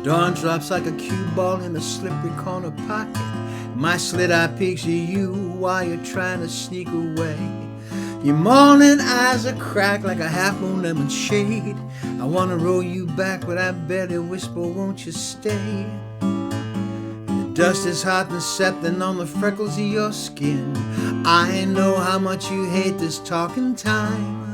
Dawn drops like a cue ball in a slippery corner pocket. My slit-eye peeks at you while you're trying to sneak away. Your morning eyes are cracked like a half-moon lemon shade. I want to roll you back, but I barely whisper, won't you stay? The dust is hot and settling on the freckles of your skin. I know how much you hate this talking time.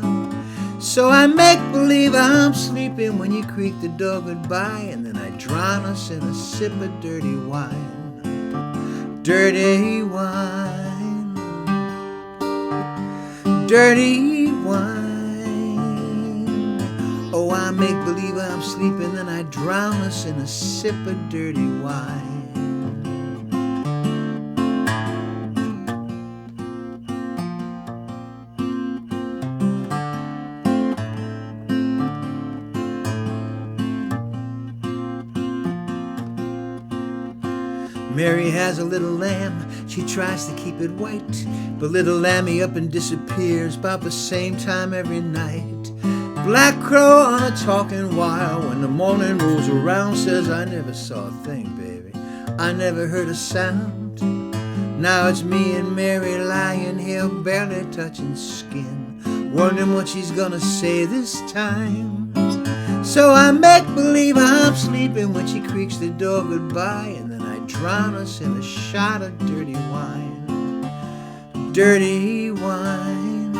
So I make believe I'm sleeping when you creak the door goodbye, and then I drown us in a sip of dirty wine. Dirty wine. Dirty wine. Oh, I make believe I'm sleeping, then I drown us in a sip of dirty wine. Mary has a little lamb, she tries to keep it white, but little Lammy up and disappears about the same time every night. Black crow on a talking wire when the morning rolls around says, I never saw a thing, baby, I never heard a sound. Now it's me and Mary lying here barely touching skin, wondering what she's gonna say this time. So I make believe I'm sleeping when she creaks the door goodbye, and then I drown us in a shot of dirty wine. Dirty wine.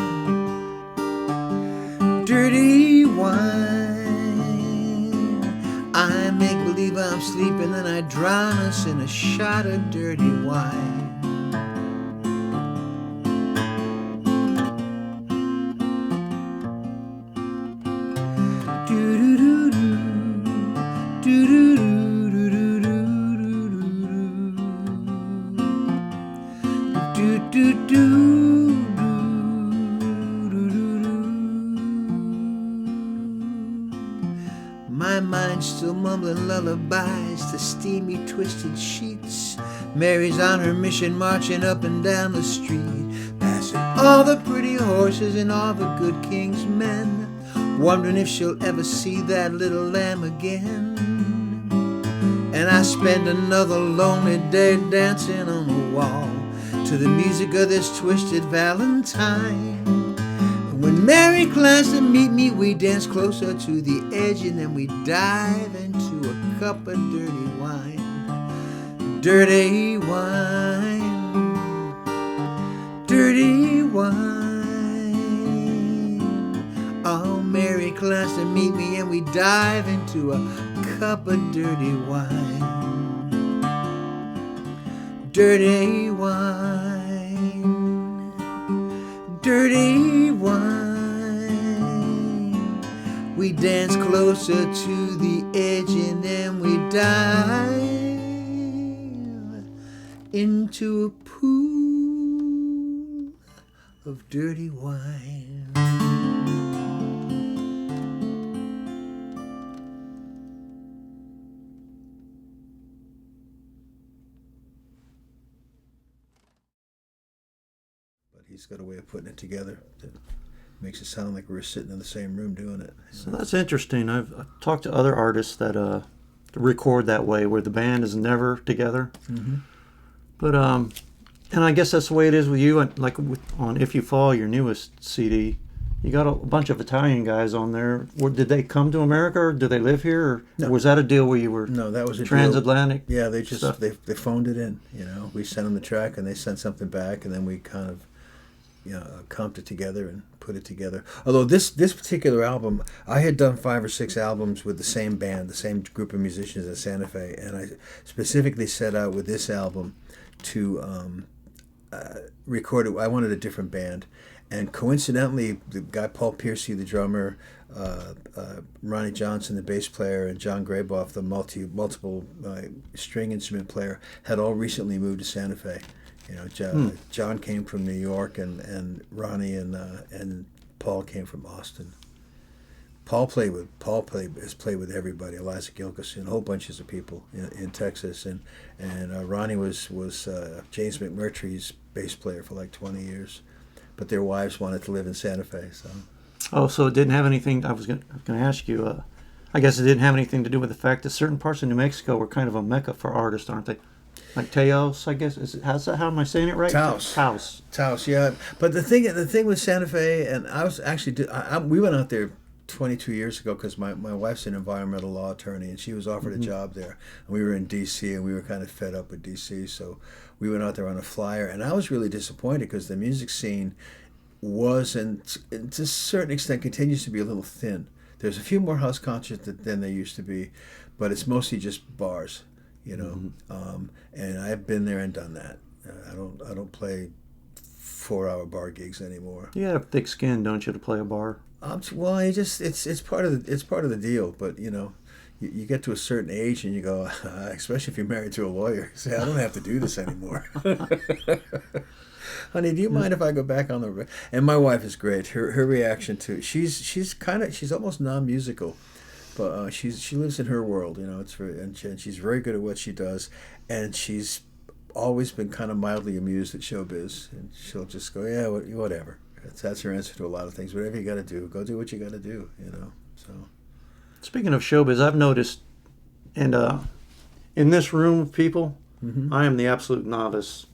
Dirty wine. I make believe I'm sleeping, then I drown us in a shot of dirty wine. My mind's still mumbling lullabies to steamy twisted sheets. Mary's on her mission marching up and down the street, passing all the pretty horses and all the good king's men, wondering if she'll ever see that little lamb again. And I spend another lonely day dancing on the wall to the music of this twisted valentine. And when Mary climbs to meet me, we dance closer to the edge, and then we dive into a cup of dirty wine. Dirty wine. Dirty wine. Oh, Mary climbs to meet me, and we dive into a cup of dirty wine. Dirty wine. Dirty wine. We dance closer to the edge, and then we dive into a pool of dirty wine. He's got a way of putting it together that makes it sound like we're sitting in the same room doing it. So that's interesting. I've talked to other artists that record that way, where the band is never together. Mm-hmm. But and I guess that's the way it is with you. Like on If You Fall, your newest CD, you got a bunch of Italian guys on there. Did they come to America, or do they live here, or No. was that a deal where you were? No, that was a transatlantic. Deal. Yeah, they just stuff? they phoned it in. You know, we sent them the track, and they sent something back, and then we kind of comped it together and put it together. Although this particular album, I had done 5 or 6 albums with the same band, the same group of musicians at Santa Fe, and I specifically set out with this album to record it. I wanted a different band, and coincidentally, the guy Paul Piercy, the drummer, Ronnie Johnson, the bass player, and John Graboff, the multiple string instrument player, had all recently moved to Santa Fe. You know, John came from New York, and Ronnie and Paul came from Austin. Paul has played with everybody, Eliza Gilkison, whole bunches of people in Texas, and Ronnie was James McMurtry's bass player for like 20 years, but their wives wanted to live in Santa Fe, so. Oh, so it didn't have anything. I was going to ask you. I guess it didn't have anything to do with the fact that certain parts of New Mexico were kind of a mecca for artists, aren't they? Like Teos, I guess. How am I saying it right? Taos. Taos. Yeah. But the thing with Santa Fe, and I was actually, we went out there 22 years ago because my wife's an environmental law attorney, and she was offered a job there. And we were in D.C., and we were kind of fed up with D.C., so we went out there on a flyer. And I was really disappointed because the music scene was, and to a certain extent continues to be, a little thin. There's a few more house concerts than there used to be, but it's mostly just bars, you know. And I've been there and done that. I don't play 4-hour bar gigs anymore. You have thick skin, don't you, to play a bar? Well, it's part of the deal. But you know, you get to a certain age and you go, especially if you're married to a lawyer, you say, I don't have to do this anymore. Honey, do you mind if I go back on the? And my wife is great. Her reaction to she's almost non-musical, but she lives in her world. You know, it's very, and she's very good at what she does, and she's always been kind of mildly amused at showbiz, and she'll just go, yeah, whatever. That's her answer to a lot of things. Whatever you got to do, go do what you got to do. You know. So. Speaking of showbiz, I've noticed, and in this room of people, I am the absolute novice.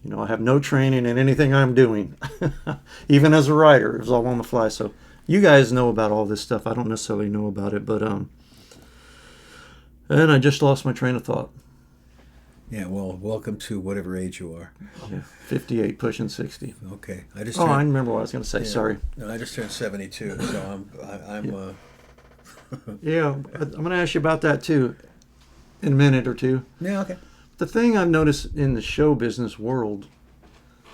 You know, I have no training in anything I'm doing. Even as a writer, it was all on the fly. So you guys know about all this stuff. I don't necessarily know about it, but and I just lost my train of thought. Yeah, well, welcome to whatever age you are. Yeah, 58, pushing 60. Okay, I remember what I was going to say. Yeah, sorry. No, I just turned 72, so I'm. Yeah, I'm going to ask you about that too, in a minute or two. Yeah, okay. The thing I've noticed in the show business world,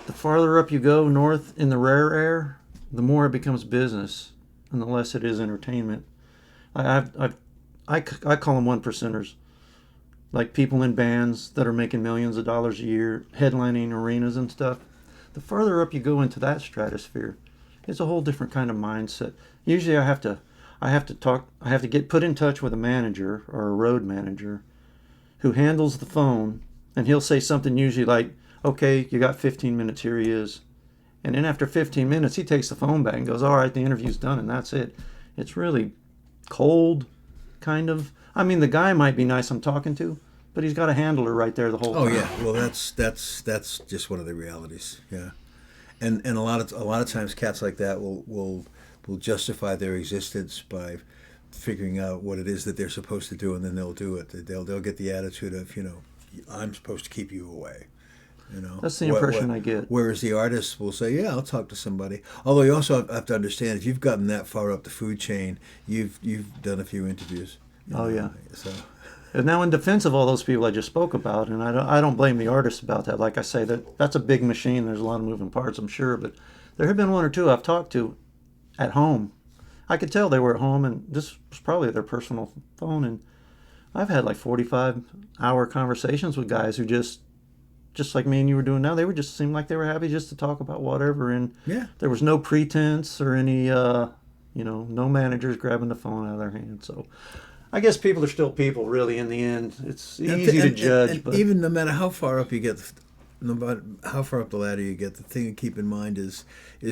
the farther up you go north in the rare air, the more it becomes business, and the less it is entertainment. I call them one percenters, like people in bands that are making millions of dollars a year, headlining arenas and stuff. The farther up you go into that stratosphere, it's a whole different kind of mindset. Usually, I have to get put in touch with a manager or a road manager who handles the phone, and he'll say something usually like, okay, you got 15 minutes, here he is. And then after 15 minutes, he takes the phone back and goes, all right, the interview's done, and that's it. It's really cold, kind of. I mean, the guy might be nice I'm talking to, but he's got a handler right there the whole time. Oh, yeah. Well, that's just one of the realities, yeah. And a lot of times cats like that will justify their existence by figuring out what it is that they're supposed to do, and then they'll do it. They'll get the attitude of, you know, I'm supposed to keep you away. You know, that's the impression I get. Whereas the artist will say, yeah, I'll talk to somebody. Although you also have to understand, if you've gotten that far up the food chain, you've done a few interviews. Oh, yeah. So. And now, in defense of all those people I just spoke about, and I don't blame the artist about that. Like I say, that's a big machine. There's a lot of moving parts, I'm sure. But there have been one or two I've talked to at home. I could tell they were at home, and this was probably their personal phone. And I've had like 45-hour conversations with guys who just like me and you were doing now. They were just seemed like they were happy just to talk about whatever. And yeah, there was no pretense or any, no managers grabbing the phone out of their hand. So I guess people are still people, really, in the end. It's easy to judge. But even no matter how far up you get, no matter how far up the ladder you get, the thing to keep in mind is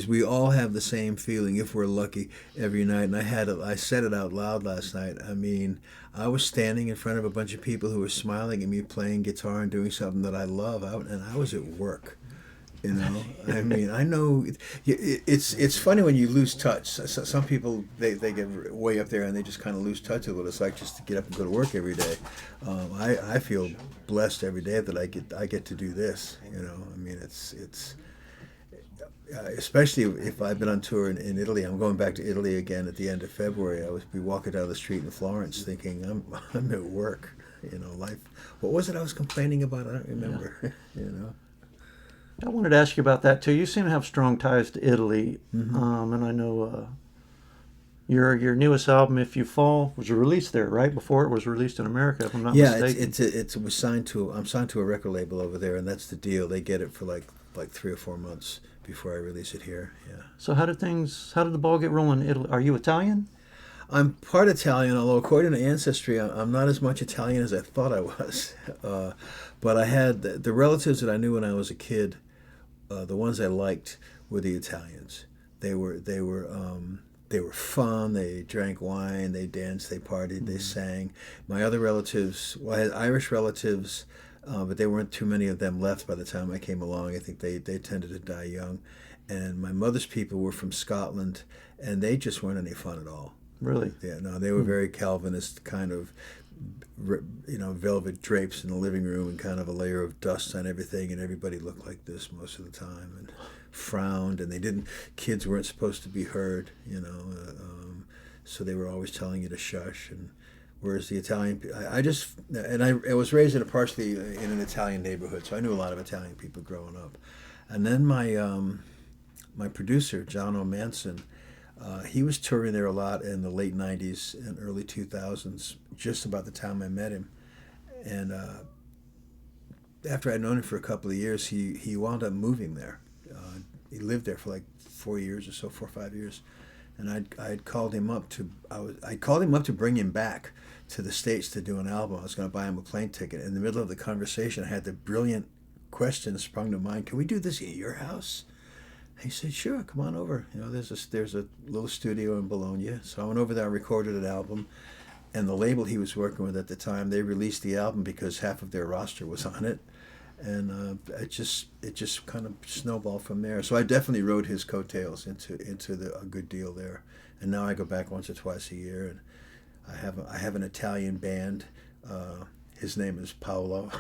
we all have the same feeling, if we're lucky, every night. And I said it out loud last night. I mean, I was standing in front of a bunch of people who were smiling at me playing guitar and doing something that I love, and I was at work. You know, I mean, I know it's funny when you lose touch. Some people they get way up there and they just kind of lose touch with what it's like just to get up and go to work every day. I feel blessed every day that I get to do this. You know, I mean, it's especially if I've been on tour in Italy. I'm going back to Italy again at the end of February. I would be walking down the street in Florence thinking I'm at work. You know, life. What was it I was complaining about? I don't remember. Yeah. You know. I wanted to ask you about that too. You seem to have strong ties to Italy, and I know your newest album, "If You Fall," was released there, right before it was released in America, if I'm not mistaken. Yeah, I'm signed to a record label over there, and that's the deal. They get it for like 3 or 4 months before I release it here. Yeah. So how did the ball get rolling in Italy? Are you Italian? I'm part Italian, although according to Ancestry, I'm not as much Italian as I thought I was. But I had the relatives that I knew when I was a kid. The ones I liked were the Italians. They were they were fun. They drank wine. They danced. They partied. They sang. My other relatives, well, I had Irish relatives, but there weren't too many of them left by the time I came along. I think they tended to die young. And my mother's people were from Scotland, and they just weren't any fun at all. Really? Yeah, no, they were very Calvinist, kind of, velvet drapes in the living room and kind of a layer of dust on everything, and everybody looked like this most of the time and frowned, and kids weren't supposed to be heard, so they were always telling you to shush. And whereas the Italian, I was raised in partially in an Italian neighborhood, so I knew a lot of Italian people growing up. And then my producer, John O'Manson, he was touring there a lot in the late 90s and early 2000s, just about the time I met him. And after I'd known him for a couple of years, he wound up moving there. He lived there for like 4 years or so, 4 or 5 years. And I'd called him up to bring him back to the States to do an album. I was going to buy him a plane ticket. In the middle of the conversation, I had the brilliant question sprung to mind: "Can we do this at your house?" He said, "Sure, come on over. There's a little studio in Bologna." So I went over there, I recorded an album, and the label he was working with at the time, they released the album because half of their roster was on it, and it just kind of snowballed from there. So I definitely rode his coattails into a good deal there, and now I go back once or twice a year, and I have an Italian band. His name is Paolo.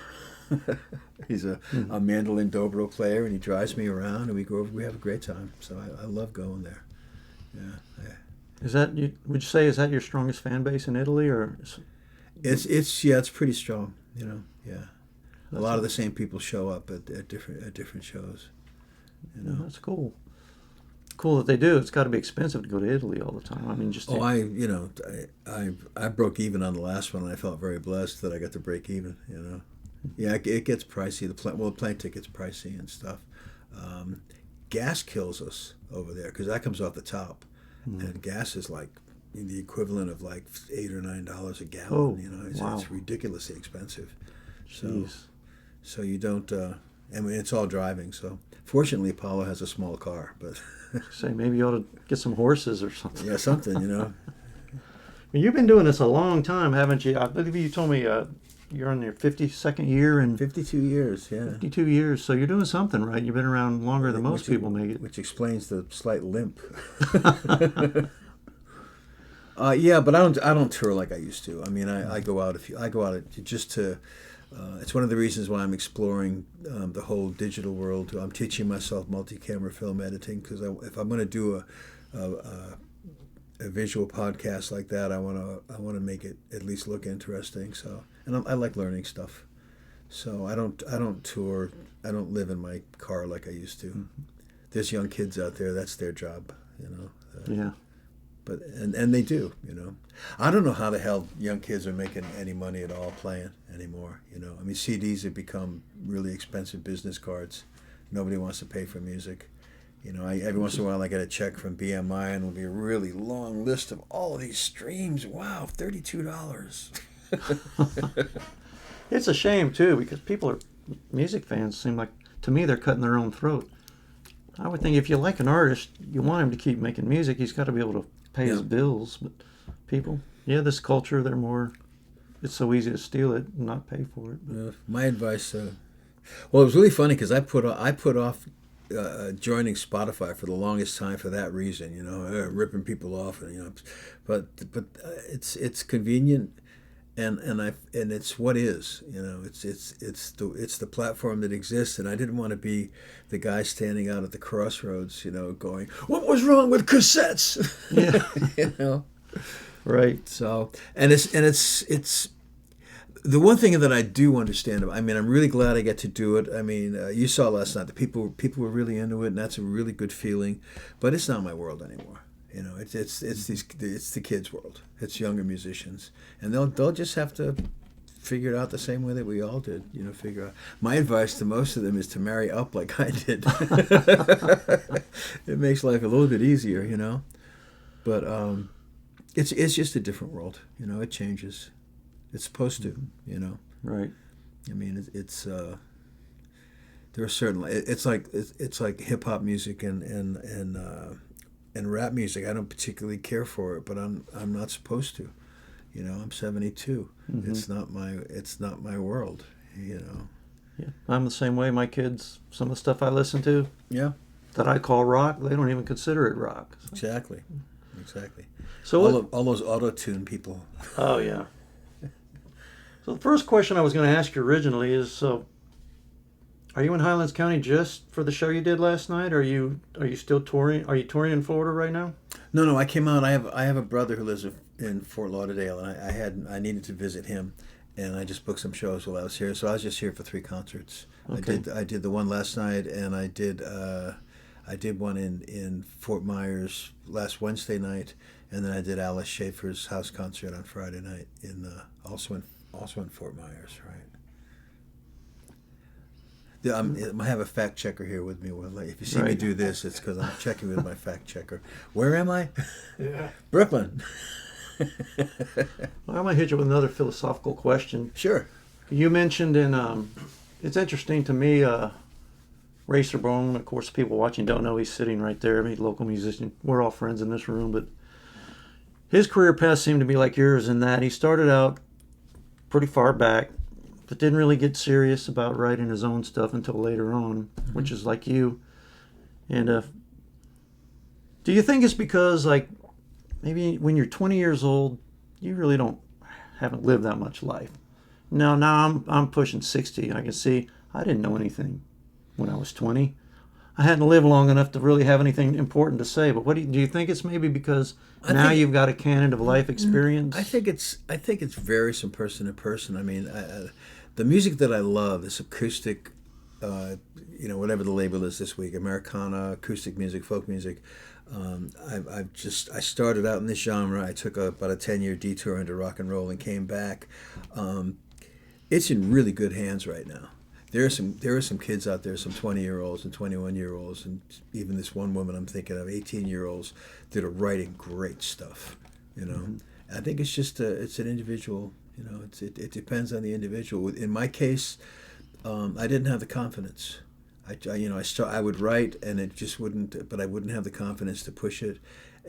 He's a mandolin dobro player, and he drives me around, and we go over. We have a great time. So I love going there. Yeah. Is that would you say is that your strongest fan base in Italy, or? It's pretty strong. Yeah. That's a lot of the same people show up at different shows. Yeah, that's cool. Cool that they do. It's got to be expensive to go to Italy all the time. I mean, just. I broke even on the last one, and I felt very blessed that I got to break even. Yeah, it gets pricey. The plane ticket's pricey and stuff. Gas kills us over there because that comes off the top, and gas is like the equivalent of like $8 or $9 a gallon. Oh, wow. It's ridiculously expensive. Jeez. So you don't. It's all driving. So fortunately, Apollo has a small car, but. Say maybe you ought to get some horses or something. Yeah, something. You've been doing this a long time, haven't you? I believe you told me you're on your 52nd year and 52 years. Yeah, 52 years. So you're doing something, right? You've been around longer than most people make it. Which explains the slight limp. Yeah, but I don't tour like I used to. I mean, I go out just to. It's one of the reasons why I'm exploring the whole digital world. I'm teaching myself multi-camera film editing because if I'm going to do a visual podcast like that, I want to make it at least look interesting. So, and I like learning stuff. So I don't tour. I don't live in my car like I used to. Mm-hmm. There's young kids out there. That's their job. Yeah. But and they do. I don't know how the hell young kids are making any money at all playing anymore. I mean, CDs have become really expensive business cards. Nobody wants to pay for music. Every once in a while I get a check from BMI, and it'll be a really long list of all of these streams. Wow, $32. It's a shame too, because music fans seem like, to me, they're cutting their own throat. I would think if you like an artist, you want him to keep making music. He's got to be able to pay his bills. But people, this culture, it's so easy to steal it and not pay for it. My advice, it was really funny because I put off joining Spotify for the longest time for that reason. Ripping people off, and but it's convenient. And it's what is, it's the platform that exists, and I didn't want to be the guy standing out at the crossroads, going, "What was wrong with cassettes?" Yeah, right. So, and it's the one thing that I do understand. I mean, I'm really glad I get to do it. I mean, you saw last night the people were really into it, and that's a really good feeling. But it's not my world anymore. It's the kids' world. It's younger musicians, and they'll just have to figure it out the same way that we all did. Figure out. My advice to most of them is to marry up like I did. It makes life a little bit easier, But it's just a different world. It changes. It's supposed to. Right. I mean, it's there are certain. It's like hip hop music and and rap music. I don't particularly care for it, but I'm not supposed to. You know, I'm 72. Mm-hmm. It's not my world. You know. Yeah, I'm the same way. My kids, some of the stuff I listen to, Yeah. that I call rock, they don't even consider it rock. So. Exactly. So All those auto-tune people. Oh yeah. So the first question I was going to ask you originally is, so are you in Highlands County just for the show you did last night? Or are you still touring? Are you touring in Florida right now? No, I came out. I have a brother who lives in Fort Lauderdale, and I needed to visit him, and I just booked some shows while I was here. So I was just here for 3 concerts. Okay. I did the one last night, and I did one in Fort Myers last Wednesday night, and then I did Alice Schaefer's house concert on Friday night also in Fort Myers, right? I have a fact checker here with me. Well, if you see me do this, it's because I'm checking with my fact checker. Where am I? Yeah. Brooklyn. Well, I might hit you with another philosophical question. Sure. You mentioned it's interesting to me, Racer Bone, of course, people watching don't know he's sitting right there. I mean, local musician. We're all friends in this room, but his career path seemed to be like yours in that he started out pretty far back, but didn't really get serious about writing his own stuff until later on, which is like you. And do you think it's because, like, maybe when you're 20 years old, you really haven't lived that much life? Now I'm pushing 60. I can see I didn't know anything when I was 20. I hadn't lived long enough to really have anything important to say. But do you think it's maybe because you've got a canon of life experience? I think it's varies from person to person. I mean, the music that I love, this acoustic, whatever the label is this week, Americana, acoustic music, folk music. I started out in this genre. I took about a 10-year detour into rock and roll and came back. It's in really good hands right now. There are some kids out there, some 20-year-olds and 21-year-olds, and even this one woman I'm thinking of, 18-year-olds, that are writing great stuff. You know, mm-hmm. I think it's just it's an individual. You know, it depends on the individual. In my case, I didn't have the confidence. I would write and it just wouldn't, but I wouldn't have the confidence to push it.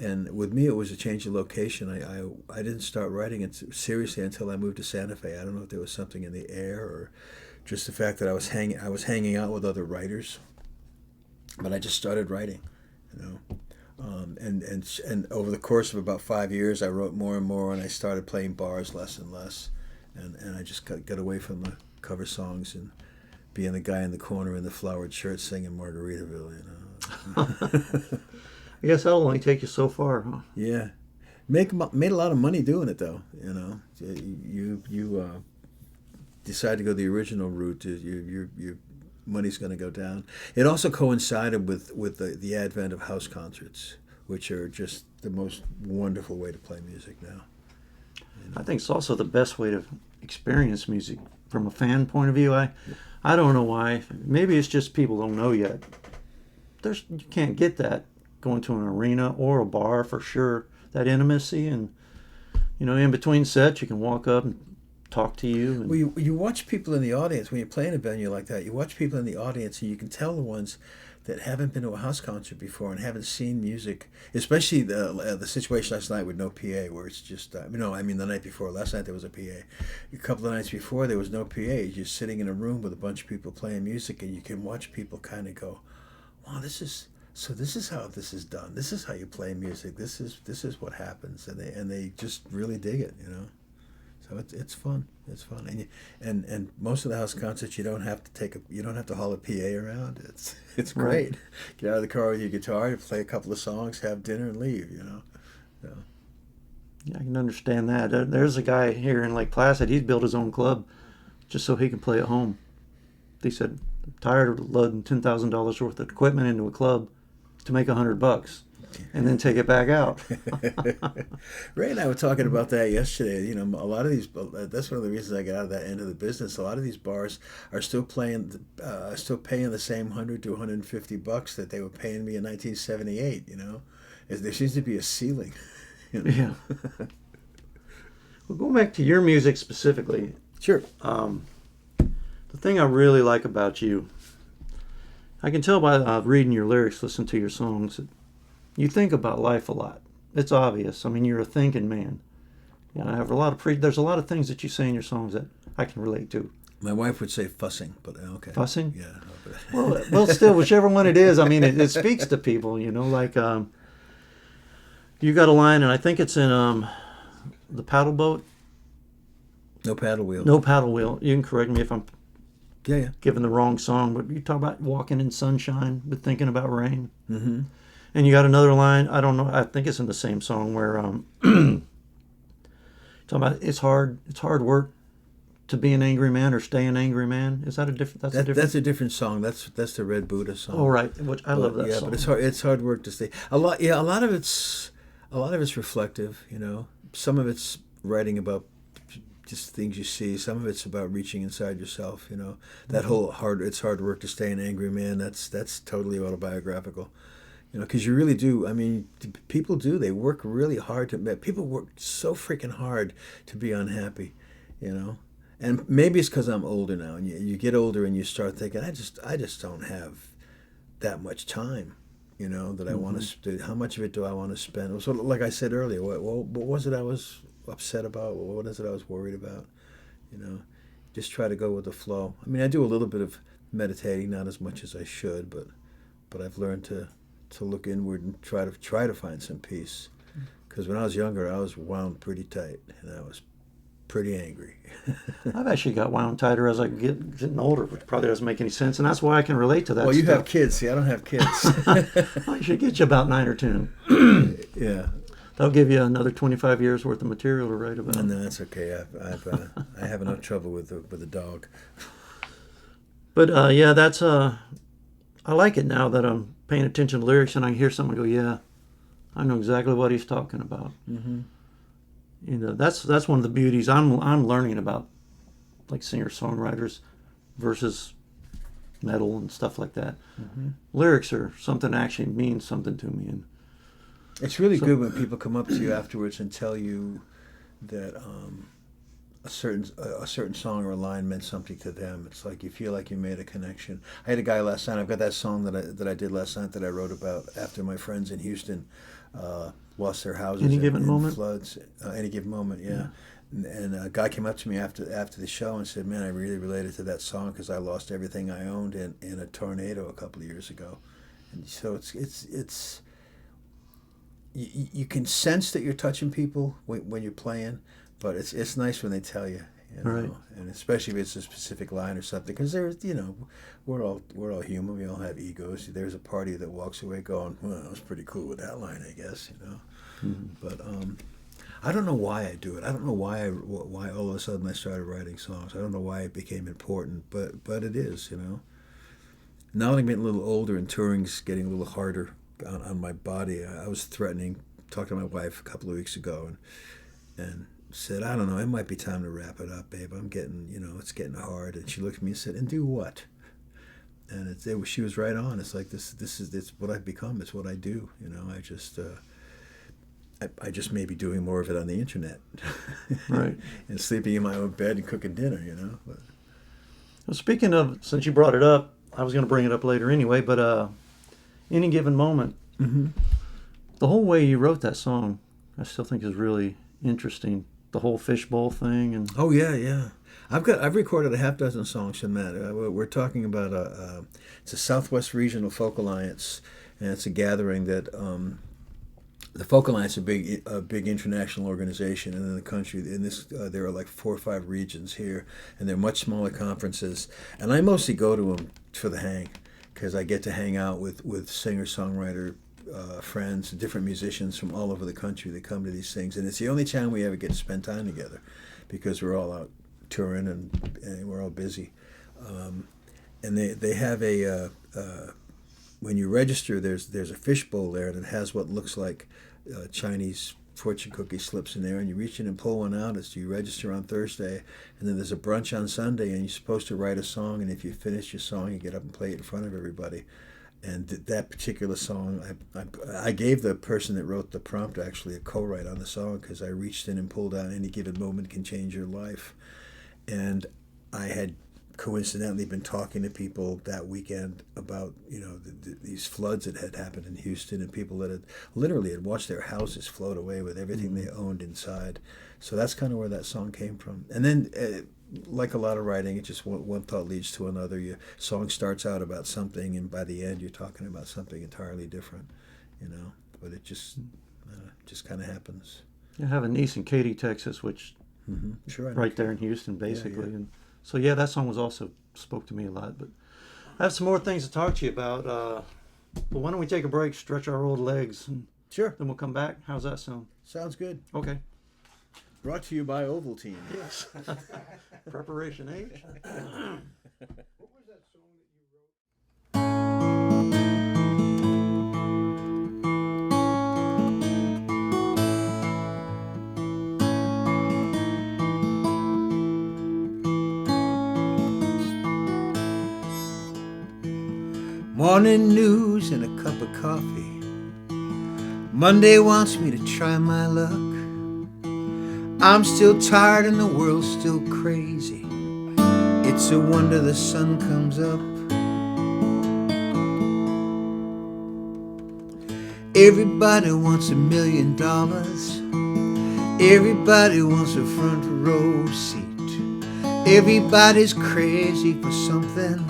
And with me, it was a change of location. I didn't start writing it seriously until I moved to Santa Fe. I don't know if there was something in the air or just the fact that I was hanging out with other writers. But I just started writing, you know. And over the course of about 5 years, I wrote more and more, and I started playing bars less and less. And I just got away from the cover songs and being the guy in the corner in the flowered shirt singing Margaritaville, you know. I guess that'll only take you so far, huh? Yeah. Made a lot of money doing it, though, you know. You decide to go the original route, your money's going to go down. It also coincided with the advent of house concerts, which are just the most wonderful way to play music now. You know? I think it's also the best way to experience music from a fan point of view. I don't know why. Maybe it's just people don't know yet. You can't get that going to an arena or a bar for sure. That intimacy, and in between sets, you can walk up and talk to you. Well, you watch people in the audience when you're playing a venue like that. You watch people in the audience, and you can tell the ones that haven't been to a house concert before and haven't seen music, especially the situation last night with no PA, where it's just the night before. Last night there was a PA. A couple of nights before there was no PA. You're just sitting in a room with a bunch of people playing music, and you can watch people kind of go, "Wow, this is how this is done. This is how you play music. This is what happens," and they just really dig it, you know. So it's fun. It's fun, and most of the house concerts you don't have to haul a PA around. It's great. Right. Get out of the car with your guitar, play a couple of songs, have dinner, and leave. You know. So. Yeah, I can understand that. There's a guy here in Lake Placid. He's built his own club just so he can play at home. He said, "I'm tired of loading $10,000 worth of equipment into a club to make $100 and then take it back out." Ray and I were talking about that yesterday. You know, a lot of these, that's one of the reasons I got out of that end of the business. A lot of these bars are still paying the same $100 to $150 that they were paying me in 1978. You know, there seems to be a ceiling. You know? Yeah. Well, going back to your music specifically. Sure. The thing I really like about you, I can tell by reading your lyrics, listening to your songs, that you think about life a lot. It's obvious. I mean, you're a thinking man. You know, I have a lot of there's a lot of things that you say in your songs that I can relate to. My wife would say fussing, but okay. Fussing? Yeah. Well, still, whichever one it is, I mean, it speaks to people, you know, like you got a line, and I think it's in the paddle boat. No paddle wheel. No paddle wheel. You can correct me if I'm Yeah. giving the wrong song, but you talk about walking in sunshine but thinking about rain. Mm-hmm. And you got another line, I don't know, I think it's in the same song where talking about it's hard work to be an angry man or stay an angry man. Is that a different? That's a different song. That's the Red Buddha song. Oh right, which I love that yeah, song. but it's hard work to stay. A lot of it's reflective. You know, some of it's writing about just things you see. Some of it's about reaching inside yourself. You know, that whole it's hard work to stay an angry man. That's totally autobiographical. You know, because you really do. I mean, people do. They work really hard people work so freaking hard to be unhappy. You know. And maybe it's because I'm older now, and you get older and you start thinking, I just don't have that much time, you know, that I want to. How much of it do I want to spend? So, like I said earlier, what was it I was upset about? What is it I was worried about? You know, just try to go with the flow. I mean, I do a little bit of meditating, not as much as I should, but I've learned to look inward and try to find some peace. Because when I was younger, I was wound pretty tight, and I was pretty angry. I've actually got wound tighter as I getting older, which probably doesn't make any sense, and that's why I can relate to that. Well, you have kids. See, I don't have kids. I should get you about 9 or 10. Yeah, that'll give you another 25 years worth of material to write about. No, that's okay. I have enough trouble with the dog. But yeah, that's I like it now that I'm paying attention to lyrics and I hear someone go, yeah, I know exactly what he's talking about. Mm-hmm. You know, that's one of the beauties I'm learning about, like singer-songwriters versus metal and stuff like that. Mm-hmm. Lyrics are something that actually means something to me, and it's really good when people come up to you afterwards and tell you that a certain song or a line meant something to them. It's like you feel like you made a connection. I had a guy last night. I've got that song that I did last night that I wrote about after my friends in Houston lost their houses in floods. Any given moment, yeah. And a guy came up to me after the show and said, "Man, I really related to that song because I lost everything I owned in a tornado a couple of years ago." And so it's you can sense that you're touching people when you're playing, but it's nice when they tell you. You know? Right. And especially if it's a specific line or something, because there's, you know, we're all human. We all have egos. There's a party that walks away going, "Well, that was pretty cool with that line, I guess," you know. Mm-hmm. But I don't know why I do it. I don't know why all of a sudden I started writing songs. I don't know why it became important, but it is, you know. Now that I'm getting a little older and touring's getting a little harder on my body, I was talking to my wife a couple of weeks ago, and said, "I don't know, it might be time to wrap it up, babe. I'm getting, you know, it's getting hard." And she looked at me and said, "And do what?" And she was right on. It's like it's what I've become. It's what I do. You know, I just may be doing more of it on the internet, right? And sleeping in my own bed and cooking dinner. You know. But. Well, speaking of, since you brought it up, I was going to bring it up later anyway. But Any Given Moment, mm-hmm. The whole way you wrote that song, I still think is really interesting. The whole fishbowl thing and oh yeah. I've recorded a half dozen songs from that. We're talking about it's a Southwest Regional Folk Alliance, and it's a gathering that the Folk Alliance is a big international organization, and in the country, there are like 4 or 5 regions here, and they're much smaller conferences. And I mostly go to them for the hang, because I get to hang out with singer-songwriter friends, different musicians from all over the country that come to these things, and it's the only time we ever get to spend time together, because we're all out touring and we're all busy. And they have when you register, there's a fishbowl there, and it has what looks like Chinese fortune cookie slips in there, and you reach in and pull one out as you register on Thursday, and then there's a brunch on Sunday, and you're supposed to write a song, and if you finish your song, you get up and play it in front of everybody. And that particular song, I gave the person that wrote the prompt actually a co-write on the song, because I reached in and pulled out "Any Given Moment Can Change Your Life." And I had coincidentally been talking to people that weekend about these floods that had happened in Houston, and people that had literally had watched their houses float away with everything they owned inside. So that's kind of where that song came from. And then like a lot of writing, it just one thought leads to another. Your song starts out about something, and by the end you're talking about something entirely different, but it just kind of happens. I have a niece in Katy, Texas, which Sure, right there in Houston, basically. Yeah. And so, yeah, that song was also spoke to me a lot. But I have some more things to talk to you about. But why don't we take a break, stretch our old legs, and Sure. then we'll come back. How's that sound? Sounds good. Okay. Brought to you by Ovaltine. Yes. Preparation H. What was that song that you wrote? Morning news and a cup of coffee. Monday wants me to try my luck. I'm still tired and the world's still crazy. It's a wonder the sun comes up. Everybody wants $1 million. Everybody wants a front row seat. Everybody's crazy for something.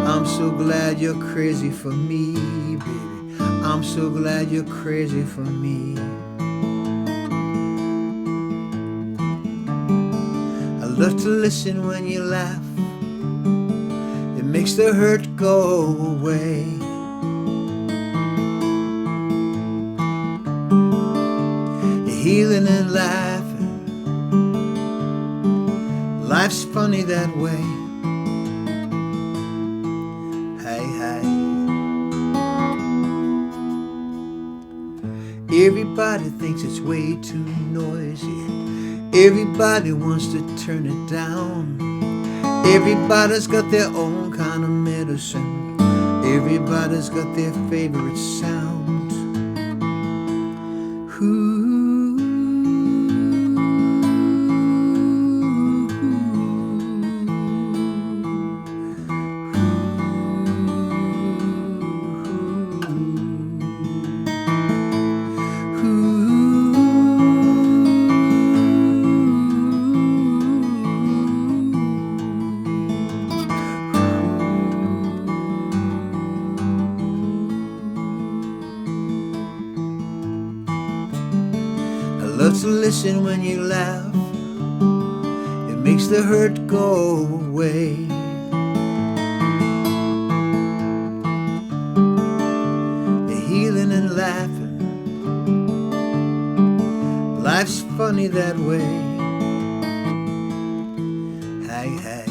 I'm so glad you're crazy for me, baby. I'm so glad you're crazy for me. I love to listen when you laugh. It makes the hurt go away. You're healing and laughing. Life's funny that way. Everybody thinks it's way too noisy. Everybody wants to turn it down. Everybody's got their own kind of medicine. Everybody's got their favorite sound. Ooh. Love to listen when you laugh. It makes the hurt go away. You're healing and laughing. Life's funny that way. Hey, hey.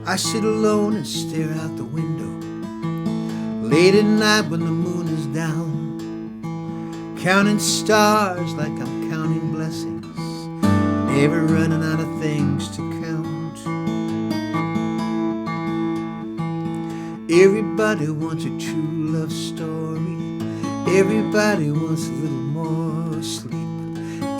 I sit alone and stare out the window late at night when the moon is down, counting stars like I'm counting blessings, never running out of things to count. Everybody wants a true love story. Everybody wants a little more sleep.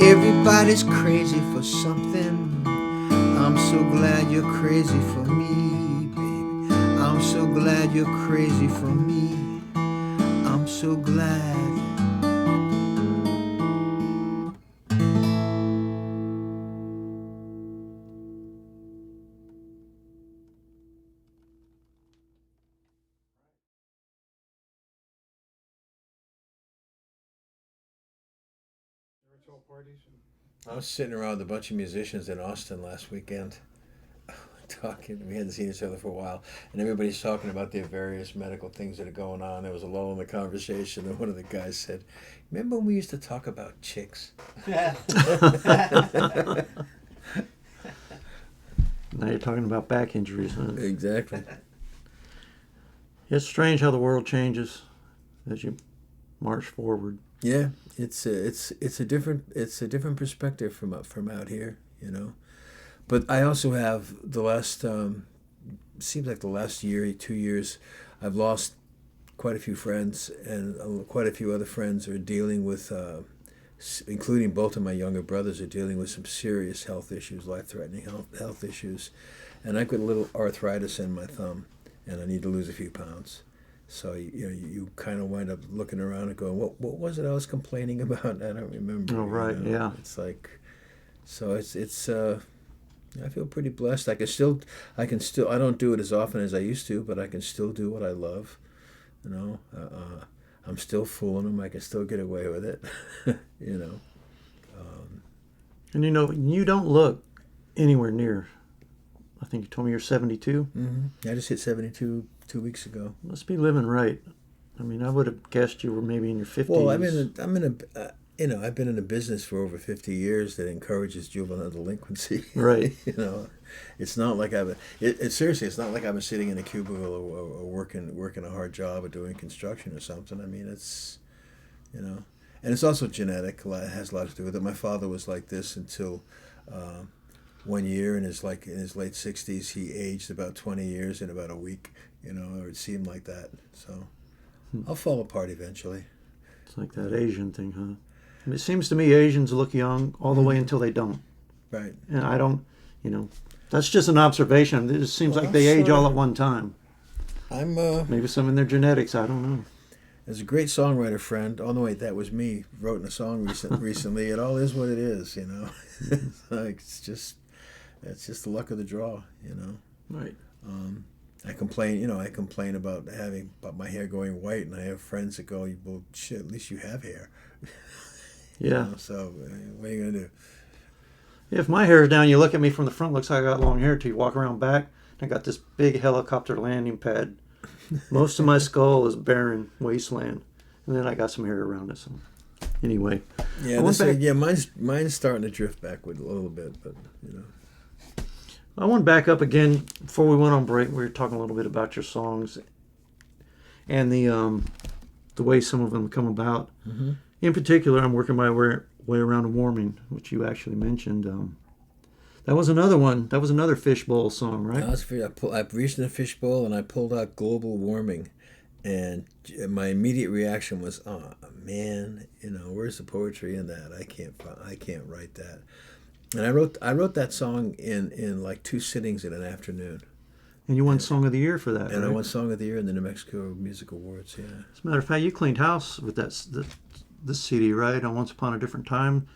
Everybody's crazy for something. I'm so glad you're crazy for me, baby. I'm so glad you're crazy for me. I'm so glad. Parties and I was sitting around with a bunch of musicians in Austin last weekend, talking. We hadn't seen each other for a while, and everybody's talking about their various medical things that are going on. There was a lull in the conversation, and one of the guys said, "Remember when we used to talk about chicks?" Now you're talking about back injuries, huh? Exactly. It's strange how the world changes as you march forward. Yeah, it's a different perspective from out here, But I also have the last seems like the last year, 2 years, I've lost quite a few friends, and quite a few other friends are dealing with including both of my younger brothers, are dealing with some serious health issues, life-threatening health issues, and I've got a little arthritis in my thumb, and I need to lose a few pounds. So you kind of wind up looking around and going, what was it I was complaining about? I don't remember. Oh, right, yeah. It's like, so it's I feel pretty blessed. I can still I don't do it as often as I used to, but I can still do what I love. You know, I'm still fooling them. I can still get away with it. You know. And you don't look anywhere near. I think you told me you're 72. Mm-hmm. I just hit 72 2 weeks ago. Must be living right. I mean, I would have guessed you were maybe in your 50s. Well, I've been in a business for over 50 years that encourages juvenile delinquency. Right. You know, it's not like seriously, it's not like I've been sitting in a cubicle or working a hard job or doing construction or something. I mean, it's, you know, and it's also genetic. It has a lot to do with it. My father was like this until 1 year in his late 60s. He aged about 20 years in about a week. You know, or it seemed like that. So I'll fall apart eventually. It's like that Asian thing, huh? I mean, it seems to me Asians look young all the way until they don't. Right. And I don't, that's just an observation. It just seems like they age all at one time. Maybe some in their genetics, I don't know. There's a great songwriter friend. Oh no, wait, that was me. Wrote in a song recently. It all is what it is, you know. It's just the luck of the draw, you know. Right. I complain about my hair going white, and I have friends that go, "Well, shit, at least you have hair." Yeah. You know, so what are you gonna do? If my hair is down, you look at me from the front, looks like I got long hair. Till you walk around back, I got this big helicopter landing pad. Most of my skull is barren wasteland, and then I got some hair around it. So, anyway, mine's starting to drift backward a little bit, but you know. I want to back up again before we went on break. We were talking a little bit about your songs and the way some of them come about. Mm-hmm. In particular, I'm working my way around to warming, which you actually mentioned. That was another one. That was another fishbowl song, right? I reached in a fishbowl and I pulled out global warming, and my immediate reaction was, "Oh man, where's the poetry in that? I can't write that." And I wrote that song in like 2 sittings in an afternoon. And you won Song of the Year for that, and right? I won Song of the Year in the New Mexico Music Awards. Yeah. As a matter of fact, you cleaned house with this CD, right? On Once Upon a Different Time.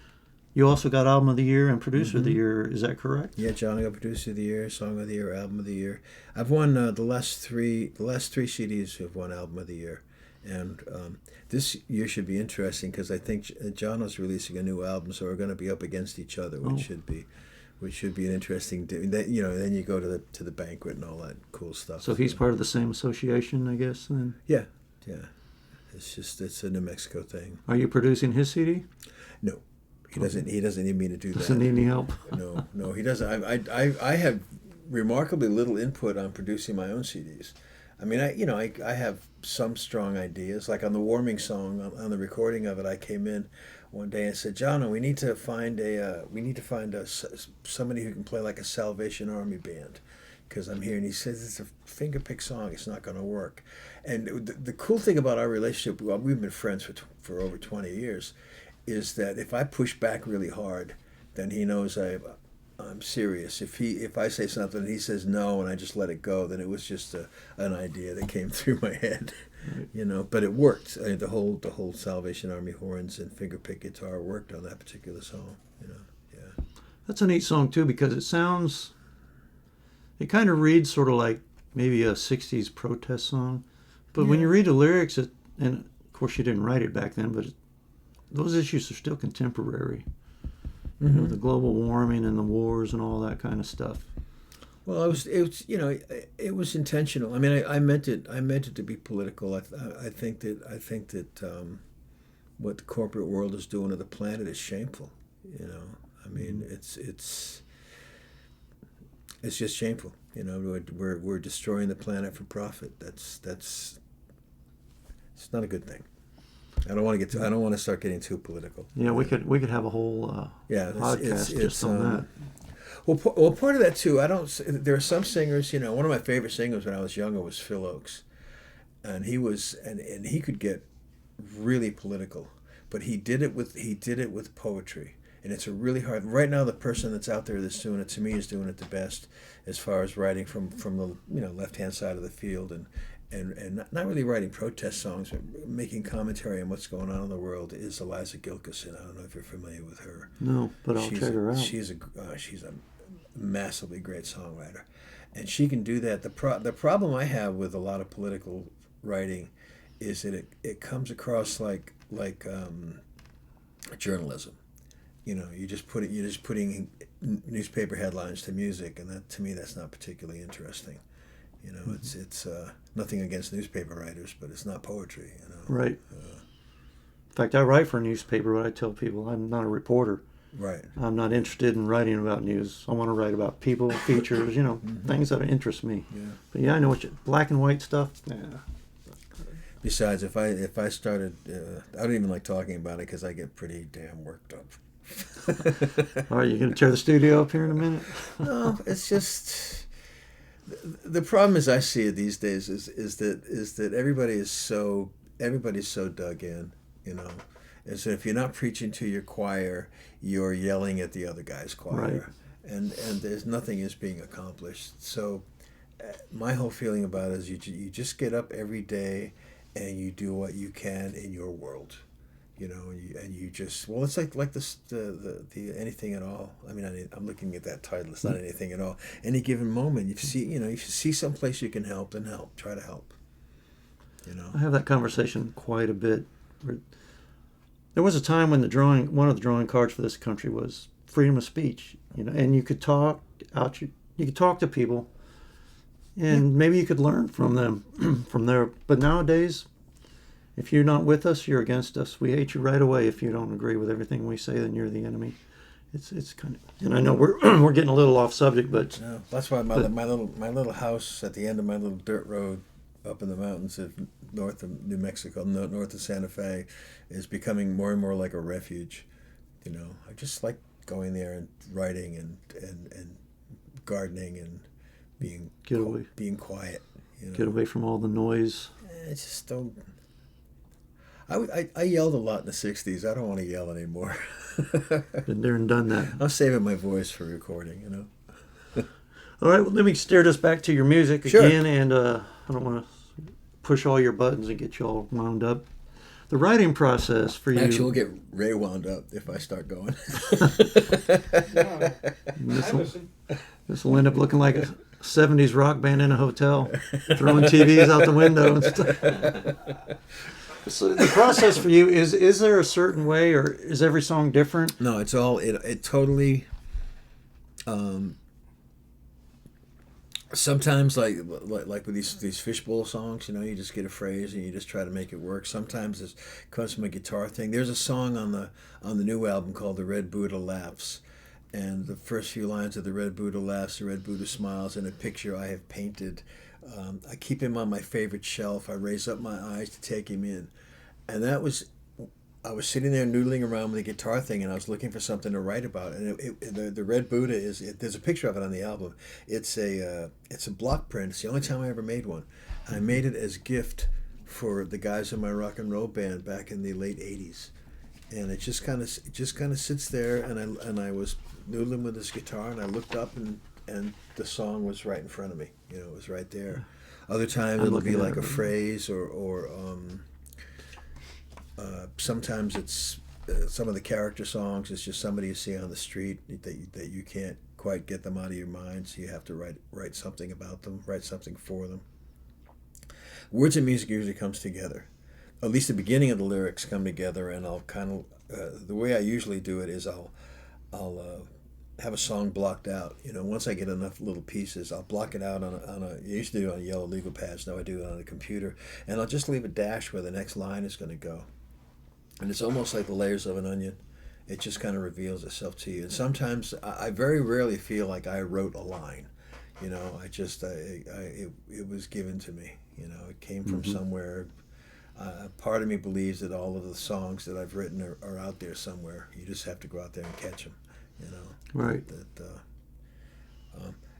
You also got Album of the Year and Producer of the Year. Is that correct? Yeah, John, I got Producer of the Year, Song of the Year, Album of the Year. I've won the last three CDs have won Album of the Year, and this year should be interesting because I think John is releasing a new album, so we're going to be up against each other, which should be an interesting. Then you go to the banquet and all that cool stuff. So he's part of the same association, I guess. Then. Yeah. It's a New Mexico thing. Are you producing his CD? No. He doesn't need me to do that. Doesn't need any help. No, he doesn't. I have remarkably little input on producing my own CDs. I mean, I have some strong ideas. Like on the warming song, on the recording of it, I came in one day and said, "John, we need to find somebody who can play like a Salvation Army band." Because I'm here, and he says it's a finger-pick song. It's not going to work. And the cool thing about our relationship, we've been friends for over 20 years, is that if I push back really hard, then he knows I'm serious. If I say something and he says no, and I just let it go, then it was just an idea that came through my head, right. But it worked. The whole Salvation Army horns and finger-pick guitar worked on that particular song. Yeah. That's a neat song too because it kind of reads sort of like maybe a 60s protest song. But when you read the lyrics, and of course you didn't write it back then, but those issues are still contemporary. Mm-hmm. The global warming and the wars and all that kind of stuff. Well, it was intentional. I mean, I meant it to be political. I think that what the corporate world is doing to the planet is shameful. I mean, it's just shameful. We're destroying the planet for profit. That's it's not a good thing. I don't want to start getting too political. Yeah, we could have a whole podcast just on that. Well, part of that too. There are some singers. One of my favorite singers when I was younger was Phil Oakes, and he could get really political. but he did it with poetry, and it's a really hard. Right now, the person that's out there that's doing it to me is doing it the best, as far as writing from the left hand side of the field, and not really writing protest songs, but making commentary on what's going on in the world, is Eliza Gilkison. I don't know if you're familiar with her. No, but I'll check her out. She's a massively great songwriter, and she can do that. The problem I have with a lot of political writing is that it comes across like journalism. You're just putting newspaper headlines to music, and that, to me, that's not particularly interesting. It's nothing against newspaper writers, but it's not poetry. Right. In fact, I write for a newspaper, but I tell people I'm not a reporter. Right. I'm not interested in writing about news. I want to write about people, features, things that interest me. Yeah. But yeah, I know black and white stuff. Yeah. Besides, if I started, I don't even like talking about it because I get pretty damn worked up. All right, you going to tear the studio up here in a minute? No, it's just the problem as I see it these days is that everybody's so dug in, and so if you're not preaching to your choir, you're yelling at the other guy's choir, right. and there's nothing is being accomplished. So my whole feeling about it is you just get up every day and you do what you can in your world. And you just, well, it's like the anything at all. I mean, I'm looking at that title. It's not anything at all. Any given moment, if you see someplace you can help, then help. Try to help. I have that conversation quite a bit. There was a time when one of the drawing cards for this country was freedom of speech. And you could talk out. You could talk to people, and maybe you could learn from them from there. But nowadays, if you're not with us, you're against us. We hate you right away. If you don't agree with everything we say, then you're the enemy. It's kind of, and I know we're getting a little off subject, but no, that's why my little house at the end of my little dirt road up in the mountains north of New Mexico, north of Santa Fe, is becoming more and more like a refuge. I just like going there and writing and gardening and being quiet. Get away from all the noise. I just don't. I yelled a lot in the 60s. I don't want to yell anymore. Been there and done that. I'm saving my voice for recording, All right, well, let me steer this back to your music Sure. again, and I don't want to push all your buttons and get you all wound up. The writing process for you... Actually, we'll get Ray wound up if I start going. This will end up looking like a 70s rock band in a hotel, throwing TVs out the window and stuff. So the process for you is there a certain way, or is every song different? No, it's all it totally. Sometimes like with these fishbowl songs, you just get a phrase and you just try to make it work. Sometimes it comes from a guitar thing. There's a song on the new album called "The Red Buddha Laughs," and the first few lines of "The Red Buddha Laughs, the Red Buddha Smiles," in a picture I have painted. I keep him on my favorite shelf. I raise up my eyes to take him in. And I was sitting there noodling around with the guitar thing, and I was looking for something to write about. And the Red Buddha there's a picture of it on the album. It's a block print. It's the only time I ever made one. And I made it as a gift for the guys in my rock and roll band back in the late '80s. And it just kind of sits there. And I was noodling with this guitar, and I looked up, and the song was right in front of me. It was right there. Other times it'll be like a phrase or sometimes it's some of the character songs. It's just somebody you see on the street that you can't quite get them out of your mind, so you have to write something about them, write something for them. Words and music usually comes together. At least the beginning of the lyrics come together, and I'll kind of the way I usually do it is I'll have a song blocked out. Once I get enough little pieces, I'll block it out on a. I used to do it on yellow legal pads. Now I do it on a computer, and I'll just leave a dash where the next line is going to go. And it's almost like the layers of an onion. It just kind of reveals itself to you. And sometimes I very rarely feel like I wrote a line. It was given to me. It came from somewhere. Part of me believes that all of the songs that I've written are out there somewhere. You just have to go out there and catch them. Right.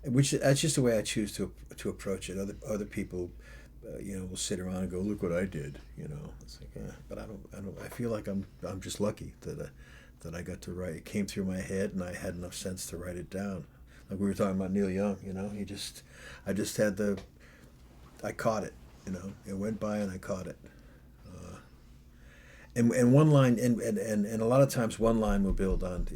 Which that's just the way I choose to approach it. Other people we'll sit around and go, look what I did. It's like, but I don't. I feel like I'm just lucky that I got to write. It came through my head, and I had enough sense to write it down. Like we were talking about Neil Young. I just had I caught it. It went by, and I caught it. And one line, and a lot of times one line will build on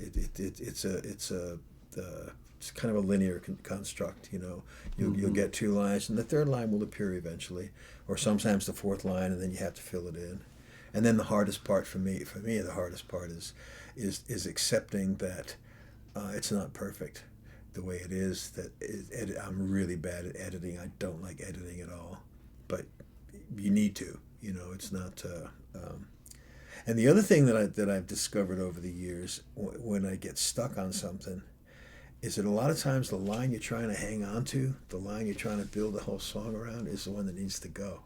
it's kind of a linear construct. You'll get two lines, and the third line will appear eventually, or sometimes the fourth line, and then you have to fill it in. And then the hardest part for me, the hardest part is accepting that it's not perfect the way it is. I'm really bad at editing. I don't like editing at all, but you need to. It's not. And the other thing that I've discovered over the years when I get stuck on something is that a lot of times the line you're trying to hang on to, the line you're trying to build the whole song around, is the one that needs to go.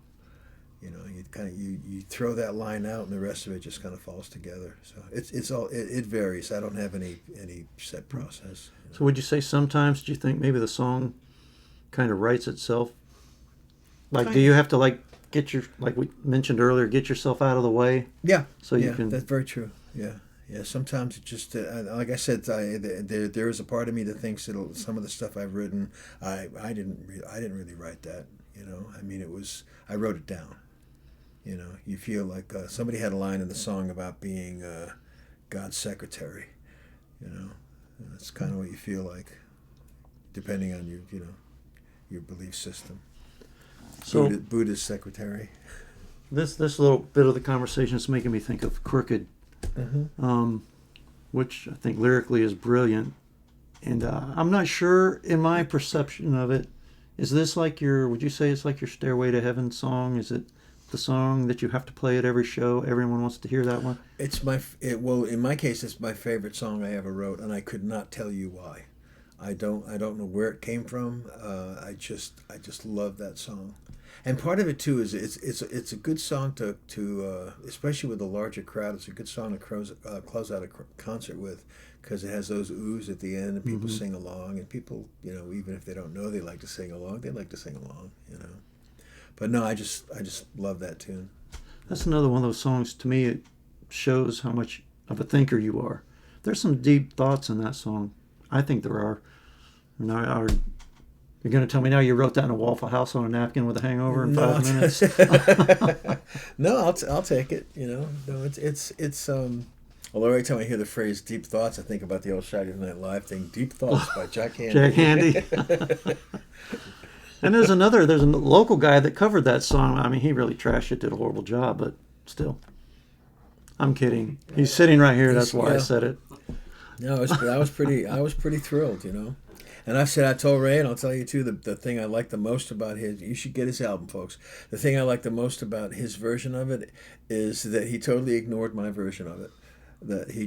You throw that line out, and the rest of it just kind of falls together. So it varies. I don't have any set process. So would you say sometimes do you think maybe the song kind of writes itself? Like, do you have to like we mentioned earlier, get yourself out of the way? Yeah. So you can. That's very true. Yeah. Yeah. Sometimes it just like I said, there is a part of me that thinks that some of the stuff I've written, I didn't really write that. I mean, I wrote it down. You feel like somebody had a line in the song about being God's secretary. That's kind of what you feel like, depending on your belief system. So Buddha's secretary. This little bit of the conversation is making me think of Crooked, which I think lyrically is brilliant. And I'm not sure in my perception of it, is this like would you say it's like your Stairway to Heaven song? Is it the song that you have to play at every show? Everyone wants to hear that one? Well, in my case, it's my favorite song I ever wrote, and I could not tell you why. I don't know where it came from. I just love that song. And part of it too is it's a good song to especially with a larger crowd. It's a good song to close out a concert with, because it has those oohs at the end, and people sing along, and people even if they don't know they like to sing along, they like to sing along. But no, I just love that tune. That's another one of those songs. To me, it shows how much of a thinker you are. There's some deep thoughts in that song. I think there are. You're going to tell me now you wrote that in a Waffle House on a napkin with a hangover in 5 minutes? No, I'll take it. No, it's although every time I hear the phrase "deep thoughts," I think about the old Saturday Night Live thing, "Deep Thoughts" by Jack Handy. Jack Handy. And there's a local guy that covered that song. I mean, he really trashed it, did a horrible job, but still. I'm kidding. He's sitting right here. That's why I said it. No, I was pretty thrilled, And I told Ray, and I'll tell you too, the thing I like the most about you should get his album, folks. The thing I like the most about his version of it is that he totally ignored my version of it. That he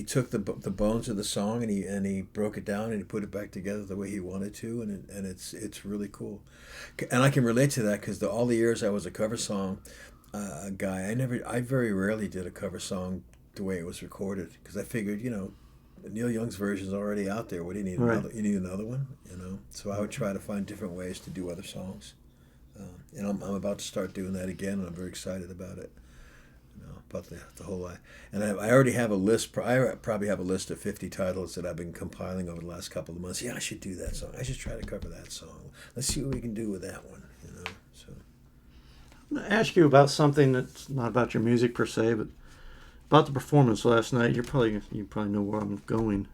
took the bones of the song and he broke it down and he put it back together the way he wanted to, and it's really cool. And I can relate to that because all the years I was a cover song guy, I very rarely did a cover song the way it was recorded, because I figured Neil Young's version is already out there. What do you need? Right. You need another one, So I would try to find different ways to do other songs, and I'm about to start doing that again, and I'm very excited about it. About the whole line. And I already have a list. I probably have a list of 50 titles that I've been compiling over the last couple of months. Yeah, I should do that song. I should try to cover that song. Let's see what we can do with that one. So I'm going to ask you about something that's not about your music per se, but about the performance last night. You probably know where I'm going.